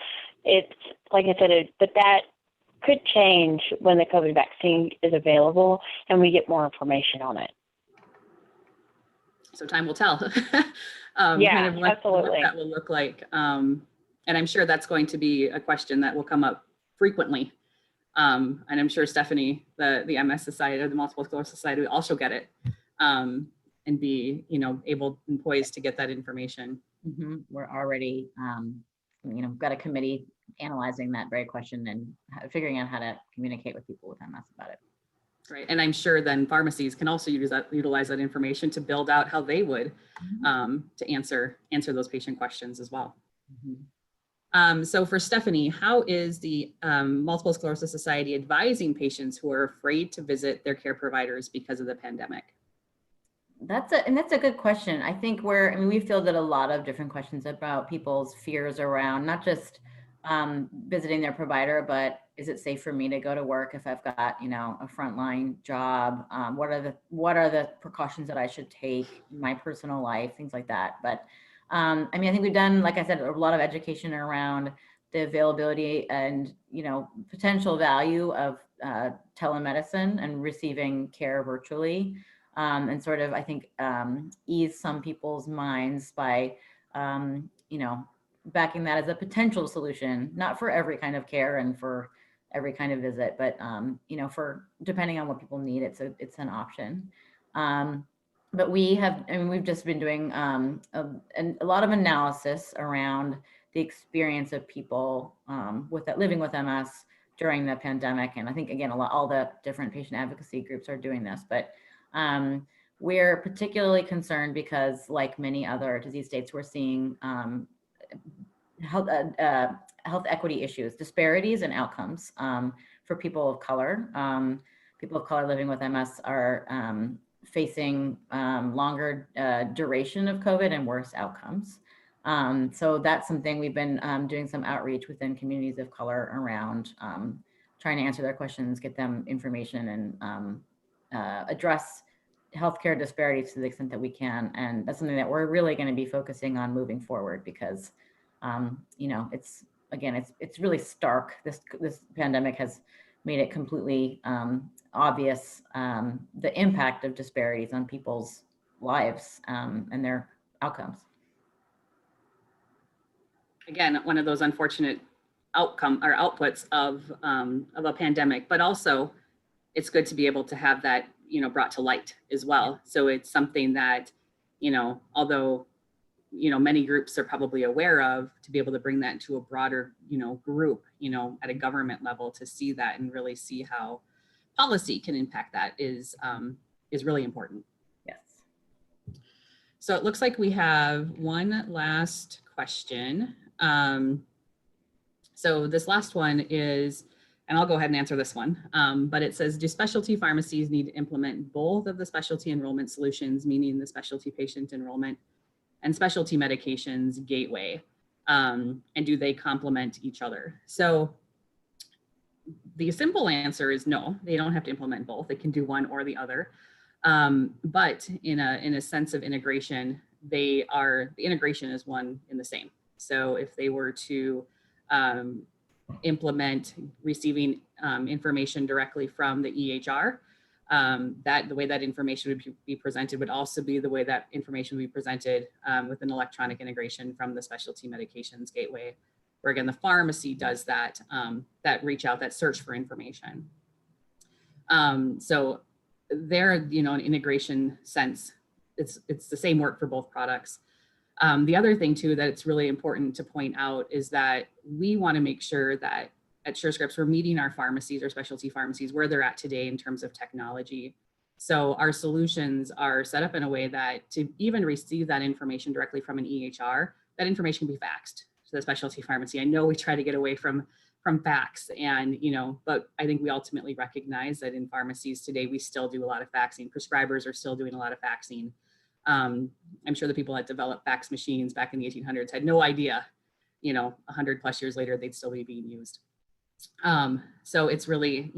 It's like I said, but that could change when the COVID vaccine is available and we get more information on it. So time will tell. Yeah, kind of what absolutely. that will look like. And I'm sure that's going to be a question that will come up frequently. And I'm sure Stephanie, the MS Society or the Multiple Sclerosis Society will also get it and be, you know, able and poised to get that information. Mm-hmm. We're already, you know, got a committee analyzing that very question and figuring out how to communicate with people with MS about it. Right, and I'm sure then pharmacies can also utilize that information to build out how they would to answer those patient questions as well. Mm-hmm. So for Stephanie, how is the Multiple Sclerosis Society advising patients who are afraid to visit their care providers because of the pandemic? That's a good question. I think we fielded a lot of different questions about people's fears around not just visiting their provider, but is it safe for me to go to work if I've got, you know, a frontline job? What are the precautions that I should take in my personal life, things like that. But I mean, I think we've done, like I said, a lot of education around the availability and, you know, potential value of telemedicine and receiving care virtually. And sort of, I think, ease some people's minds by, you know, backing that as a potential solution, not for every kind of care and for every kind of visit, but, you know, for depending on what people need, it's an option. But we've just been doing a lot of analysis around the experience of people living with MS during the pandemic. And I think, again, all the different patient advocacy groups are doing this, but we're particularly concerned because, like many other disease states, we're seeing health equity issues, disparities in outcomes for people of color. People of color living with MS are facing longer duration of COVID and worse outcomes. So that's something we've been doing some outreach within communities of color around trying to answer their questions, get them information, and address healthcare disparities to the extent that we can. And that's something that we're really going to be focusing on moving forward because, you know, it's really stark. This pandemic has made it completely obvious the impact of disparities on people's lives and their outcomes. Again, one of those unfortunate outputs of a pandemic, but also it's good to be able to have that, you know, brought to light as well. So it's something that, you know, although, you know, many groups are probably aware of, to be able to bring that into a broader, you know, group, you know, at a government level to see that and really see how policy can impact that is really important. Yes. So it looks like we have one last question. So this last one is, and I'll go ahead and answer this one, but it says, do specialty pharmacies need to implement both of the specialty enrollment solutions, meaning the specialty patient enrollment and specialty medications gateway? And do they complement each other? So the simple answer is no, they don't have to implement both. They can do one or the other. But in a sense of integration, the integration is one in the same. So if they were to implement receiving information directly from the EHR, the way that information would be presented would also be the way that information would be presented with an electronic integration from the specialty medications gateway, where again, the pharmacy does that reach out, that search for information. So there, you know, an integration sense, it's the same work for both products. The other thing too that it's really important to point out is that we want to make sure that at SureScripts, we're meeting our pharmacies or specialty pharmacies where they're at today in terms of technology. So our solutions are set up in a way that to even receive that information directly from an EHR, that information can be faxed to the specialty pharmacy. I know we try to get away from fax and, but I think we ultimately recognize that in pharmacies today, we still do a lot of faxing. Prescribers are still doing a lot of faxing. I'm sure the people that developed fax machines back in the 1800s had no idea, 100 plus years later, they'd still be being used. So it's really,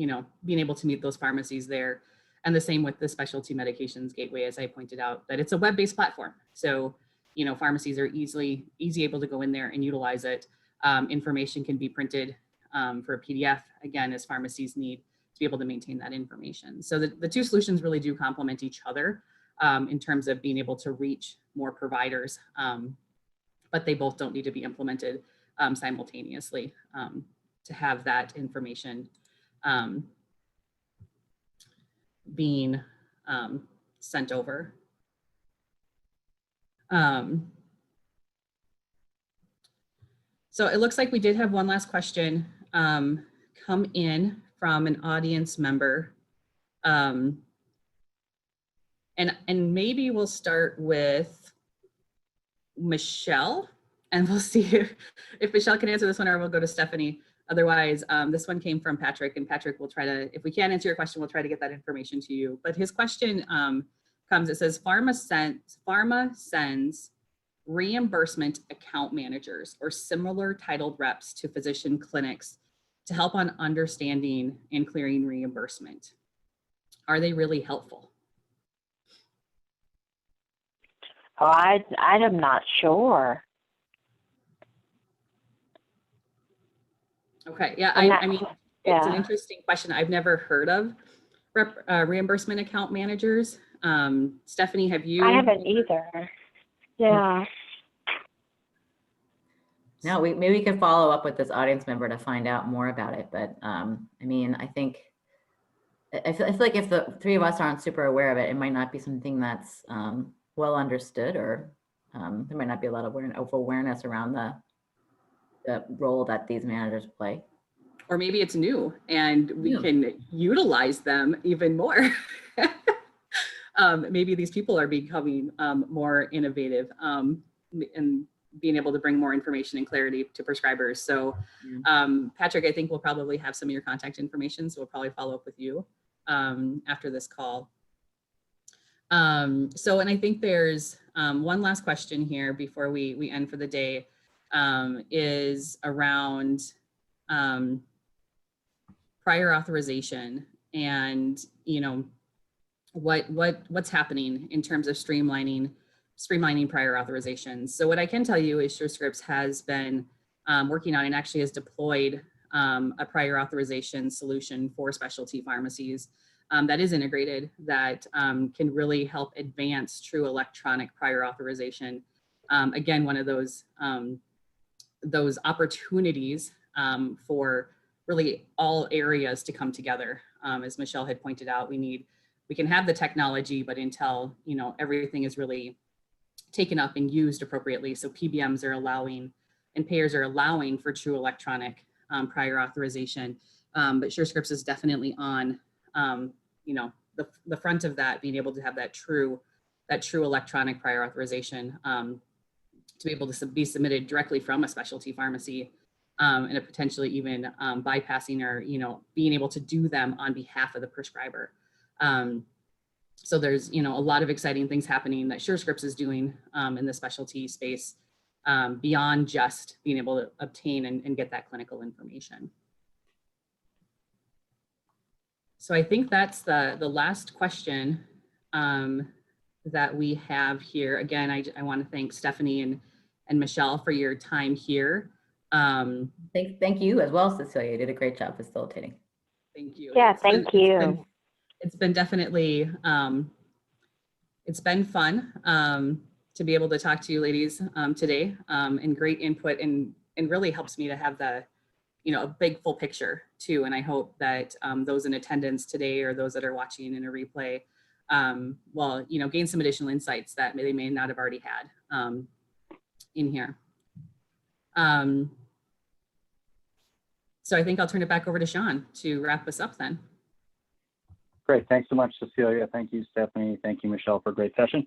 being able to meet those pharmacies there. And the same with the specialty medications gateway, as I pointed out, that it's a web-based platform. So, pharmacies are easy able to go in there and utilize it. Information can be printed for a PDF, again, as pharmacies need to be able to maintain that information. So the two solutions really do complement each other in terms of being able to reach more providers, but they both don't need to be implemented simultaneously to have that information being sent over. So it looks like we did have one last question come in from an audience member. And maybe we'll start with Michelle, and we'll see if Michelle can answer this one, or we'll go to Stephanie. Otherwise, this one came from Patrick, and Patrick will try to, if we can't answer your question, we'll try to get that information to you. But his question comes, it says, Pharma sends reimbursement account managers or similar titled reps to physician clinics to help on understanding and clearing reimbursement. Are they really helpful? Oh, I'm not sure. Okay, yeah, I mean, it's an interesting question. I've never heard of reimbursement account managers. Stephanie, have you? I haven't either. Yeah. No, maybe we could follow up with this audience member to find out more about it. But I mean, I feel like if the three of us aren't super aware of it, it might not be something that's well understood, or there might not be a lot of awareness around the role that these managers play. Or maybe it's new and we can utilize them even more. Maybe these people are becoming more innovative and being able to bring more information and clarity to prescribers. So Patrick, I think we'll probably have some of your contact information. So we'll probably follow up with you after this call. And I think there's one last question here before we end for the day, is around prior authorization and, what's happening in terms of streamlining prior authorizations. So what I can tell you is SureScripts has been working on and actually has deployed a prior authorization solution for specialty pharmacies that is integrated, that can really help advance true electronic prior authorization. Again, one of those opportunities for really all areas to come together. As Michelle had pointed out, we can have the technology, but until everything is really taken up and used appropriately. So PBMs are allowing and payers are allowing for true electronic prior authorization. But SureScripts is definitely on the front of that, being able to have that true electronic prior authorization to be able to be submitted directly from a specialty pharmacy, and a potentially even bypassing or being able to do them on behalf of the prescriber. So there's a lot of exciting things happening that SureScripts is doing in the specialty space beyond just being able to obtain and get that clinical information. So I think that's the last question that we have here. Again, I want to thank Stephanie and Michelle for your time here. Thank you as well, Cecilia. You did a great job facilitating. Thank you. Yeah, thank you. It's been definitely, it's been fun to be able to talk to you ladies today, and great input, and really helps me to have the, a big full picture too. And I hope that those in attendance today or those that are watching in a replay will, gain some additional insights that they may not have already had in here. So I think I'll turn it back over to Sean to wrap us up then. Great. Thanks so much, Cecilia. Thank you, Stephanie. Thank you, Michelle, for a great session.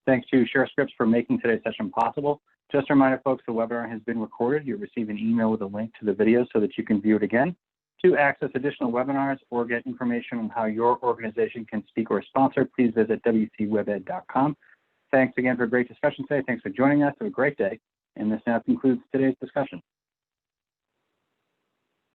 Thanks to SureScripts for making today's session possible. Just a reminder, folks, the webinar has been recorded. You'll receive an email with a link to the video so that you can view it again. To access additional webinars or get information on how your organization can speak or sponsor, please visit wcwebed.com. Thanks again for a great discussion today. Thanks for joining us. Have a great day. And this now concludes today's discussion.